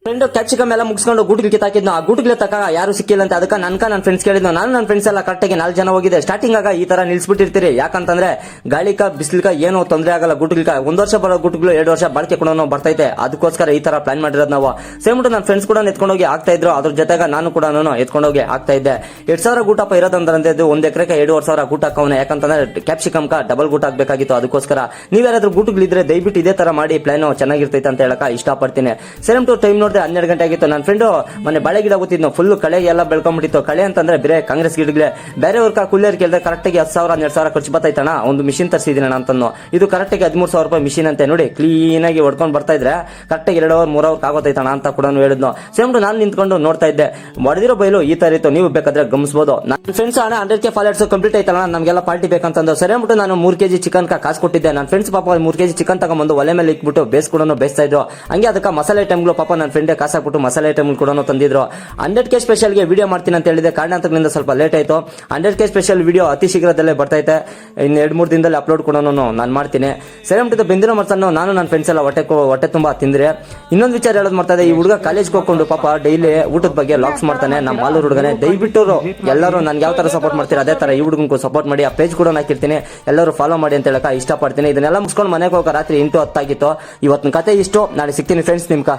Friend capsicum ಎಲ್ಲ ಮುಗಿಸ್ಕೊಂಡು ಗೂಟಿಗೆ ಕಿತ್ತಾಕಿದ್ನು. ಆ ಗೂಟಿಗೆ ತಕ್ಕ ಯಾರು ಸಿಕ್ಕಿಲ್ಲ ಅಂತ ಅದಕ್ಕೆ ನನ್ನ ಫ್ರೆಂಡ್ಸ್ ಕೇಳಿದ್ನು. ನಾನು ನನ್ನ ಫ್ರೆಂಡ್ಸ್ ಎಲ್ಲ ಕರೆಕ್ಟಾಗಿ 4 ಜನ ಹೋಗಿದೆ. ಸ್ಟಾರ್ಟಿಂಗ್ ಆಗ ಈ ತರ ನಿಲ್ಸ್ಬಿಟ್ಟಿರ್ತೀರಿ, ಯಾಕಂತಂದ್ರೆ ಗಾಳಿಕ ಬಿಸಿಲಿಕ ಏನು ತೊಂದರೆ ಆಗಲ್ಲ. ಗುಟ್ಲಿಕ 1 ವರ್ಷ ಬರೋ ಗುಟ್ಗಳು 2 ವರ್ಷ ಬಾಳಿಕೆ ಕೂಡ ಬರ್ತೈತೆ. ಅದಕ್ಕೋಸ್ಕರ ಈ ತರ ಪ್ಲಾನ್ ಮಾಡಿರೋದು ನಾವು. ಸೇಮ್ ನನ್ನ ಫ್ರೆಂಡ್ಸ್ ಕೂಡ ಎತ್ಕೊಂಡೋಗಿ ಆಗ್ತಾ ಇದ್ರು. ಅದ್ರ ಜೊತೆಗೆ ನಾನು ಕೂಡ ಎತ್ಕೊಂಡೋಗಿ ಆಗ್ತಾ ಇದ್ದೆ. 2,000 ಗೂಟಪ್ಪ ಇರೋದಂದ್ರೆ 1 ಎಕರೆಗೆ 2,500 ಗೂಟ ಹಾಕವನೆ. ಯಾಕಂತಂದ್ರೆ ಕ್ಯಾಪ್ಸಿಕಮ್ ಡಬಲ್ ಗೂಟ ಹಾಕ್ಬೇಕಾಗಿತ್ತು. ಅದಕ್ಕೋಸ್ಕರ ನೀವ್ಯಾರಾದ್ರೂ ಗೂಟುಗಳಿದ್ರೆ ದಯವಿಟ್ಟು ಇದೇ ತರ ಮಾಡಿ, ಪ್ಲಾನ್ ಚೆನ್ನಾಗಿರ್ತೈತೆ ಅಂತ ಹೇಳಕ ಇಷ್ಟಪಡ್ತೀನಿ. ಸೇಮ್ ಟು ಟೈಮ್ ನೋಡಿದ್ರೆ 12 ಗಂಟೆ ಆಗಿತ್ತು. ನನ್ನ ಫ್ರೆಂಡ್ ಮನೆ ಬಾಳೆ ಗಿಡ ಗೊತ್ತಿದ್ನು, ಫುಲ್ ಕಳೆ ಎಲ್ಲ ಬೆಳ್ಕೊಂಡ್ಬಿಟ್ಟಿತ್ತು. ಕಳೆ ಅಂತಂದ್ರೆ ಬೇರೆ ಕಾಂಗ್ರೆಸ್ ಗಿಡಗಳೇ. ಬೇರೆಯವ್ರ ಕೂಲಿಯರ್ ಕೇಳಿದ್ರೆ ಕರೆಕ್ಟಾಗಿ 10,000 12,000 ಖರ್ಚು ಬರ್ತೈತಣ. ಒಂದು ಮಿಷಿನ್ ತರಿಸಿದ್ದೀನಿ ಅಂತಂದು. ಇದು ಕರೆಕ್ಟಾಗಿ 13,000 ರೂಪಾಯಿ ಮಿಷಿನ್ ಅಂತೆ. ನೋಡಿ ಕ್ಲೀನ್ ಆಗಿ ಹೊಡ್ಕೊಂಡು ಬರ್ತಾ ಇದ್ರೆ ಕರೆಕ್ಟಾಗಿ 2 ಅವರ್ 3 ಅವರ್ ಆಗೋತೈತಣ ಅಂತ ಕೂಡ ಹೇಳಿದ್ನು. ಸೇಮ್ ಟು ನಾನು ನಿಂತ್ಕೊಂಡು ನೋಡ್ತಾ ಇದ್ದೆ. ಹೊಡೆದಿರೋ ಬೈಲು ಈ ತರ ಇತ್ತು, ನೀವು ಬೇಕಾದ್ರೆ ಗಮನಿಸಬಹುದು. ನನ್ನ ಫ್ರೆಂಡ್ಸ್ 100K ಫಾಲೋವರ್ಸ್ ಕಂಪ್ಲೀಟ್ ಆಯ್ತಲ್ಲ, ನಮಗೆಲ್ಲ ಪಾರ್ಟಿ ಬೇಕಂತಂದು ಸರಿ ಅಂದ್ಬಿಟ್ಟು ನಾನು 3 kg ಚಿಕನ್ ಕಾಸು ಕೊಟ್ಟಿದ್ದೆ. ನನ್ನ ಫ್ರೆಂಡ್ಸ್ ಪಾಪ 3 kg ಚಿಕನ್ ತಗೊಂಡ್ಬಂದು ಒಲೆ ಮೇಲೆ ಇಟ್ಬಿಟ್ಟು ಬೇಯಿಸ್ತಾ ಇದ್ರು. ಹಂಗೆ ಅದಕ್ಕೆ ಮಸಾಲೆ ಐಟಮ್ಗಳು ಪಾಪ ನನ್ನ ಫ್ರೆಂಡ್ ಕಾಸು ಹಾಕ್ಬಿಟ್ಟು ಮಸಾಲೆ ಐಟಮ್ ಕೂಡ ತಂದಿದ್ರು. 100K ಸ್ಪೆಷಲ್ಗೆ ವಿಡಿಯೋ ಮಾಡ್ತೀನಿ ಅಂತ ಹೇಳಿದೆ. ಕಾರಣಾಂತರಗಳಿಂದ ಸ್ವಲ್ಪ ಲೇಟ್ ಆಯ್ತು. 100K ಸ್ಪೆಷಲ್ ವಿಡಿಯೋ ಅತಿ ಶೀಘ್ರದಲ್ಲೇ ಬರ್ತೈತೆ. ಇನ್ನು 2-3 ದಿನದಲ್ಲಿ ಅಪ್ಲೋಡ್ ಕೂಡ ನಾನು ಮಾಡ್ತೀನಿ. ಸೆರೆಮುಟ್ಟಿದ ಬೆಂದಿರೋ ಮರ್ಸನ್ನು ನಾನು ನನ್ನ ಫ್ರೆಂಡ್ಸ್ ಎಲ್ಲ ಹೊಟ್ಟೆ ತುಂಬಾ ತಿಂದ್ರೆ. ಇನ್ನೊಂದು ವಿಚಾರ ಹೇಳೋದು ಮಾಡ್ತಾ ಇದೆ, ಈ ಹುಡುಗ ಕಾಲೇಜ್ಗೆ ಹೋಗ್ಕೊಂಡು ಪಾಪ ಡೈಲಿ ಊಟದ ಬಗ್ಗೆ ಲಾಗ್ಸ್ ಮಾಡ್ತಾನೆ. ನಮ್ಮ ಮಾಲೂರು ಹುಡುಗನೇ. ದಯವಿಟ್ಟು ಎಲ್ಲರೂ ನನ್ಗೆ ಯಾವ ತರ ಸಪೋರ್ಟ್ ಮಾಡ್ತೀರಾ ಅದೇ ತರ ಈ ಹುಡುಗನಿಗೂ ಸಪೋರ್ಟ್ ಮಾಡಿ. ಆ ಪೇಜ್ ಕೂಡ ಹಾಕಿರ್ತೀನಿ, ಎಲ್ಲರೂ ಫಾಲೋ ಮಾಡಿ ಅಂತ ಹೇಳಕ ಇಷ್ಟಪಡ್ತೀನಿ. ಇದನ್ನೆಲ್ಲ ಮುಗಿಸ್ಕೊಂಡು ಮನೆಗೆ ಹೋಗೋ ರಾತ್ರಿ 8-10 ಆಗಿತ್ತು. ಇವತ್ತಿನ ಕತೆ ಇಷ್ಟು. ನಾಳೆ ಸಿಗ್ತೀನಿ ಫ್ರೆಂಡ್ಸ್ ನಿಮ್ಕ.